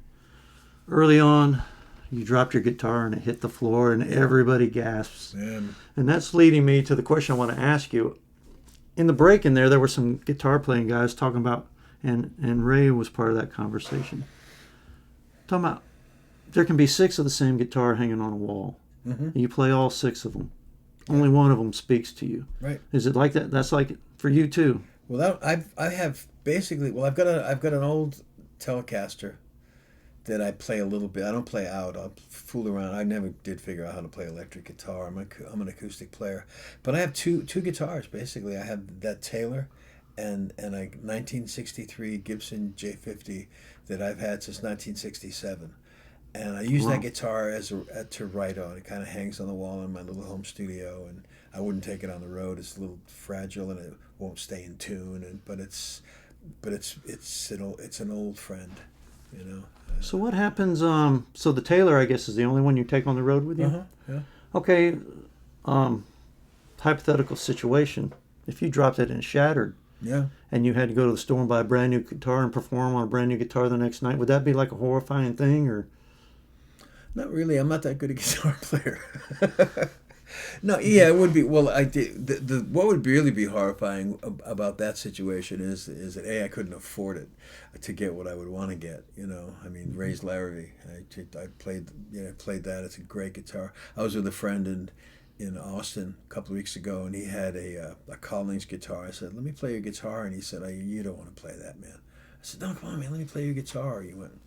Early on, you dropped your guitar and it hit the floor, and everybody gasps. Man. And that's leading me to the question I want to ask you. In the break in there were some guitar playing guys talking about, and Ray was part of that conversation. Talking about there can be 6 of the same guitar hanging on a wall. Mm-hmm. You play all 6 of them. Only one of them speaks to you. Right. Is it like that? That's like it for you too. Well, I have basically. Well, I've got an old Telecaster that I play a little bit. I don't play out. I'll fool around. I never did figure out how to play electric guitar. I'm an acoustic player, but I have two guitars basically. I have that Taylor, and a 1963 Gibson J50 that I've had since 1967, And I use Wow. that guitar to write on. It kind of hangs on the wall in my little home studio, and I wouldn't take it on the road. It's a little fragile and it won't stay in tune. But it's an old friend, you know. So what happens? So the Taylor, I guess, is the only one you take on the road with you. Yeah. Okay. Hypothetical situation: if you dropped it and it shattered, Yeah. and you had to go to the store and buy a brand new guitar and perform on a brand new guitar the next night, would that be like a horrifying thing, or? Not really. I'm not that good a guitar player. No, yeah, it would be. Well, I did. What would really be horrifying about that situation is that I couldn't afford it to get what I would want to get. You know, I mean, Ray's Larrabee. I played that. It's a great guitar. I was with a friend in Austin a couple of weeks ago, and he had a Collings guitar. I said, "Let me play your guitar," and he said, "You don't want to play that, man." I said, "No, come on, man. Let me play your guitar." He went,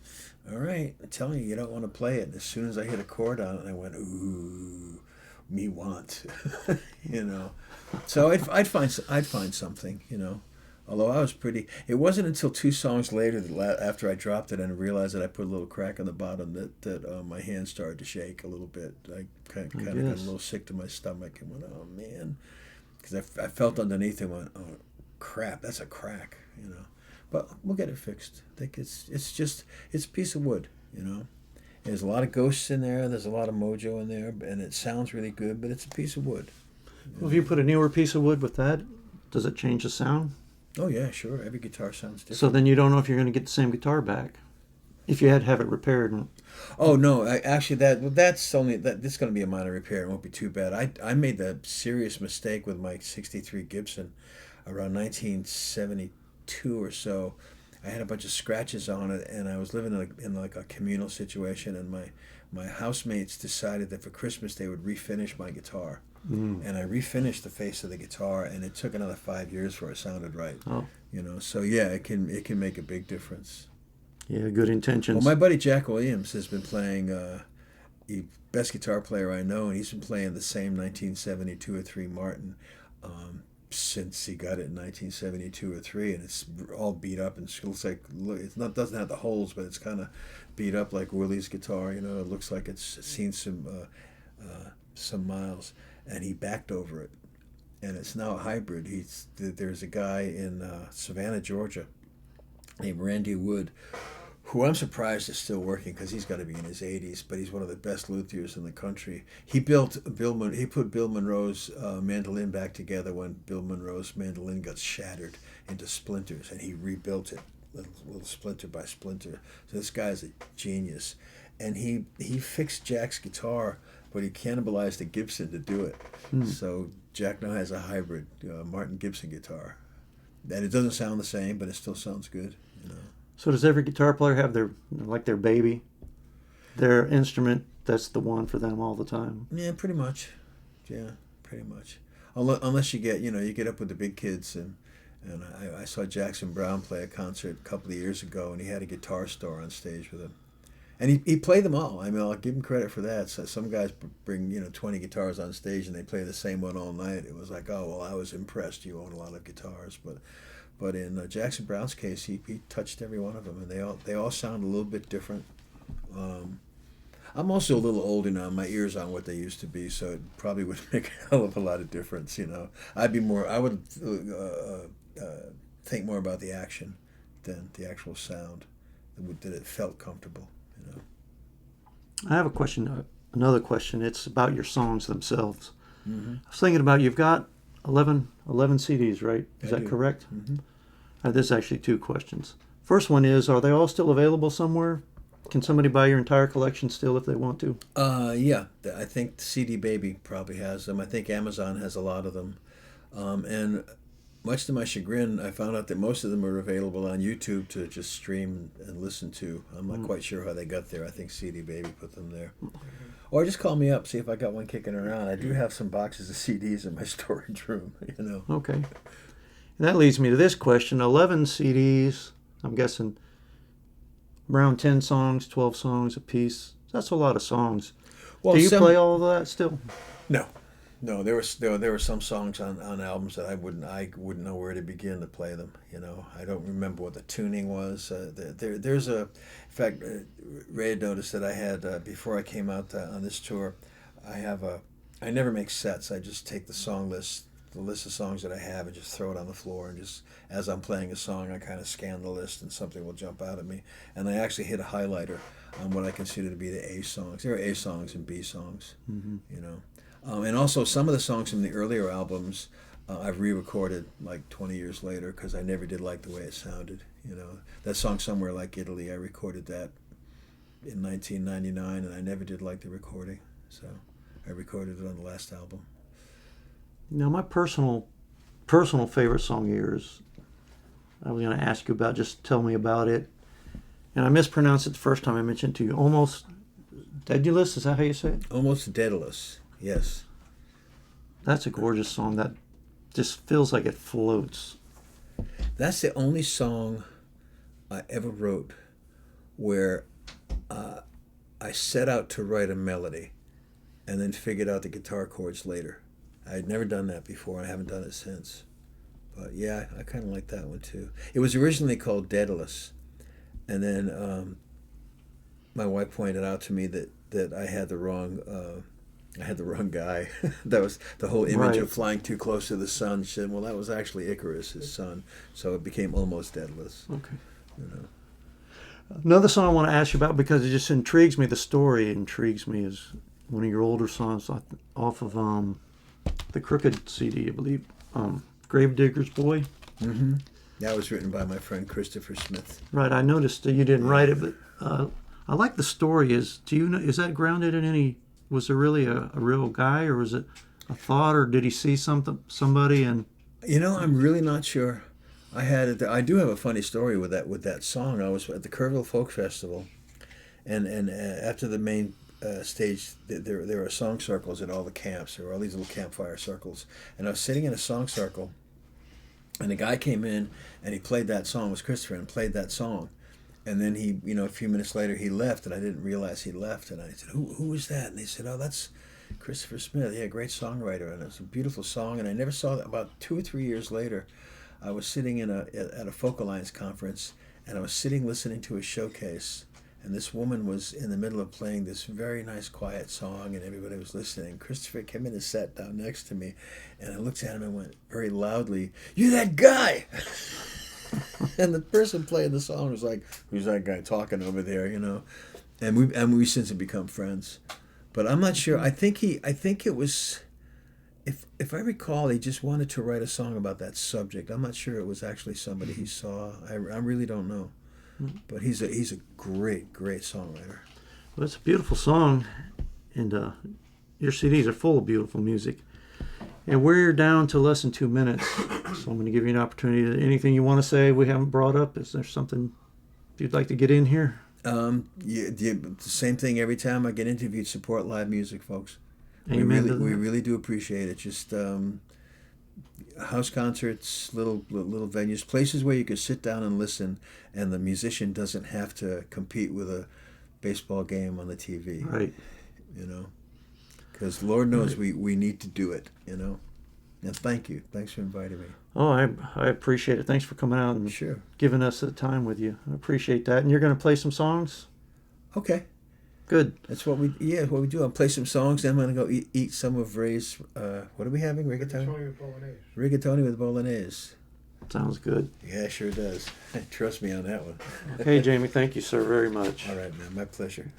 "All right. I'm telling you don't want to play it." And as soon as I hit a chord on it, I went, "Ooh, me want," you know. So I'd find something, you know. Although I was pretty. It wasn't until 2 songs later after I dropped it and realized that I put a little crack on the bottom that my hand started to shake a little bit. I kind of got a little sick to my stomach and went, "Oh man," because I felt underneath it and went, "Oh crap, that's a crack," you know. But we'll get it fixed. I think it's a piece of wood, you know. There's a lot of ghosts in there. There's a lot of mojo in there, and it sounds really good. But it's a piece of wood. Well, if you put a newer piece of wood with that, does it change the sound? Oh yeah, sure. Every guitar sounds different. So then you don't know if you're going to get the same guitar back, if you had to have it repaired. Oh no, actually that's only that. This is going to be a minor repair. It won't be too bad. I made the serious mistake with my '63 Gibson around 1972 or so. I had a bunch of scratches on it, and I was living in like a communal situation, and my housemates decided that for Christmas they would refinish my guitar. And I refinished the face of the guitar, and it took another 5 years before it sounded right. Oh. You know, so yeah, it can make a big difference. Yeah, good intentions. Well, my buddy Jack Williams has been playing. He best guitar player I know, and he's been playing the same 1972 or 3 Martin since he got it in 1972 or 3, and it's all beat up and looks like doesn't have the holes, but it's kind of beat up like Willie's guitar. You know, it looks like it's seen some miles, and he backed over it, and it's now a hybrid. There's a guy in Savannah, Georgia, named Randy Wood, who I'm surprised is still working because he's got to be in his 80s, but he's one of the best luthiers in the country. He put Bill Monroe's mandolin back together when Bill Monroe's mandolin got shattered into splinters, and he rebuilt it little splinter by splinter. So this guy's a genius, and he fixed Jack's guitar, but he cannibalized a Gibson to do it. So Jack now has a hybrid Martin Gibson guitar, and it doesn't sound the same, but it still sounds good, you know. So does every guitar player have their baby, their instrument that's the one for them all the time? Yeah, pretty much. Yeah, pretty much. Unless you get up with the big kids, and I saw Jackson Browne play a concert a couple of years ago, and he had a guitar store on stage with him, and he played them all. I mean, I'll give him credit for that. So some guys bring 20 guitars on stage and they play the same one all night. It was like, oh well, I was impressed. You own a lot of guitars, but in Jackson Browne's case, he touched every one of them, and they all sound a little bit different. I'm also a little older now. My ears aren't what they used to be, so it probably would make a hell of a lot of difference. You know, I would think more about the action than the actual sound. That it felt comfortable. You know. I have a question. Another question. It's about your songs themselves. Mm-hmm. I was thinking about you've got 11 CDs, right? Is that correct? Mm-hmm. There's actually 2 questions. First one is, are they all still available somewhere? Can somebody buy your entire collection still if they want to? Yeah, I think CD Baby probably has them. I think Amazon has a lot of them. And much to my chagrin, I found out that most of them are available on YouTube to just stream and listen to. I'm not quite sure how they got there. I think CD Baby put them there. Or just call me up, see if I got one kicking around. I do have some boxes of CDs in my storage room, you know. Okay. And that leads me to this question. 11 CDs, I'm guessing around 10 songs, 12 songs a piece. That's a lot of songs. Well, do you play all of that still? No. No, there were some songs on albums that I wouldn't know where to begin to play them. I don't remember what the tuning was. There's in fact, Ray had noticed that I had before I came out on this tour, I never make sets. I just take the list of songs that I have, and just throw it on the floor, and just as I'm playing a song, I kind of scan the list, and something will jump out at me, and I actually hit a highlighter on what I consider to be the A songs. There are A songs and B songs, and also some of the songs from the earlier albums I've re-recorded like 20 years later because I never did like the way it sounded. That song "Somewhere Like Italy," I recorded that in 1999, and I never did like the recording, so I recorded it on the last album. Now, my personal favorite song of yours, I was going to ask you about. Just tell me about it. And I mispronounced it the first time I mentioned it to you. Almost Daedalus, is that how you say it? Almost Daedalus, yes. That's a gorgeous song that just feels like it floats. That's the only song I ever wrote where I set out to write a melody and then figured out the guitar chords later. I had never done that before, and I haven't done it since. But yeah, I kind of like that one too. It was originally called Daedalus, and then my wife pointed out to me that I had the wrong guy. That was the whole image Right. of flying too close to the sun. She said, well, that was actually Icarus, his son. So it became Almost Daedalus. Okay. You know. Another song I want to ask you about because it just intrigues me. The story intrigues me is one of your older songs off of the Crooked CD, I believe. Gravedigger's Boy. Mm-hmm. That was written by my friend Christopher Smith. Right. I noticed that you didn't write it, but I like the story. Is that grounded in any? Was there really a real guy, or was it a thought, or did he see somebody and? I'm really not sure. I do have a funny story with that song. I was at the Kerrville Folk Festival, and after the main stage, there are song circles at all the camps. There were all these little campfire circles, and I was sitting in a song circle, and a guy came in and he played that song. It was Christopher, and played that song, and then he, a few minutes later he left, and I didn't realize he left, and I said, who was that? And they said, oh, that's Christopher Smith. Yeah, great songwriter, and it was a beautiful song. And I never saw that. About 2 or 3 years later, I was sitting at a Folk Alliance conference, and I was sitting listening to a showcase, and this woman was in the middle of playing this very nice quiet song, and everybody was listening. Christopher came in and sat down next to me, and I looked at him and went very loudly, "You're that guy!" And the person playing the song was like, "Who's that guy talking over there?" And we since have become friends. But I'm not sure. I think it was, if I recall, he just wanted to write a song about that subject. I'm not sure it was actually somebody he saw. I really don't know. But he's a great songwriter. Well, it's a beautiful song, and your CDs are full of beautiful music. And we're down to less than 2 minutes, so I'm going to give you an opportunity. Anything you want to say we haven't brought up? Is there something you'd like to get in here? The same thing every time I get interviewed. Support live music, folks. Amen. We really do appreciate it. Just house concerts, little venues, places where you can sit down and listen, and the musician doesn't have to compete with a baseball game on the TV. Right. Because Lord knows we need to do it. And thank you. Thanks for inviting me. Oh, I appreciate it. Thanks for coming out and Sure. giving us the time with you. I appreciate that. And you're going to play some songs? Okay. Good. That's what we do. I'll play some songs, then I'm going to go eat some of Ray's, what are we having? Rigatoni? Rigatoni with bolognese. Rigatoni with bolognese. Sounds good. Yeah, sure does. Trust me on that one. Okay, Jamie, thank you, sir, very much. All right, man. My pleasure.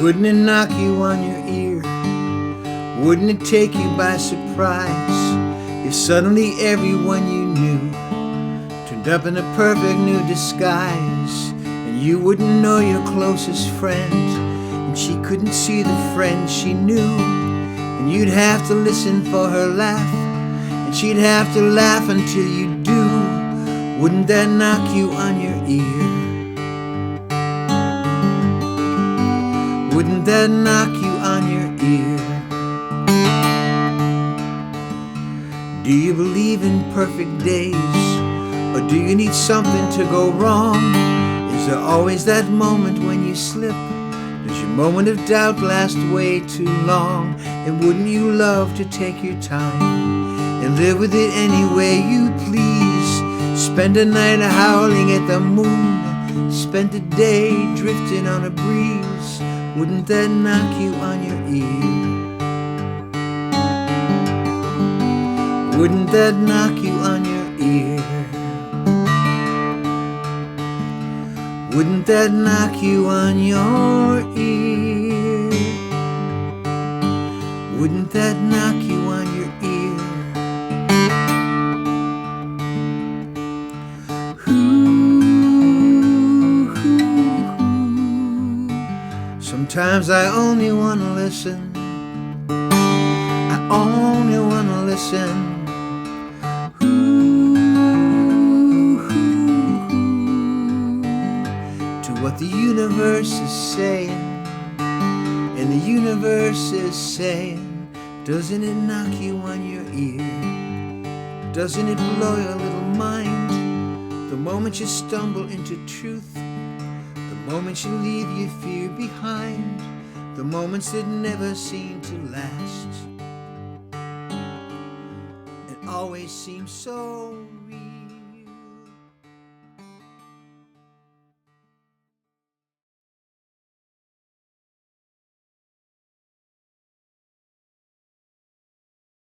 Wouldn't it knock you on your ear? Wouldn't it take you by surprise if suddenly everyone you knew turned up in a perfect new disguise, and you wouldn't know your closest friend, and she couldn't see the friend she knew, and you'd have to listen for her laugh, and she'd have to laugh until you do? Wouldn't that knock you on your ear? Wouldn't that knock you on your ear? Do you believe in perfect days? Or do you need something to go wrong? Is there always that moment when you slip? Does your moment of doubt last way too long? And wouldn't you love to take your time and live with it any way you please? Spend a night howling at the moon, spend a day drifting on a breeze. Wouldn't that knock you on your ear? Wouldn't that knock you on your ear? Wouldn't that knock you on your ear? Wouldn't that knock you on your ear? Sometimes I only wanna listen. I only wanna listen. What the universe is saying, and the universe is saying, doesn't it knock you on your ear? Doesn't it blow your little mind? The moment you stumble into truth, the moment you leave your fear behind, the moments that never seem to last, it always seems so real.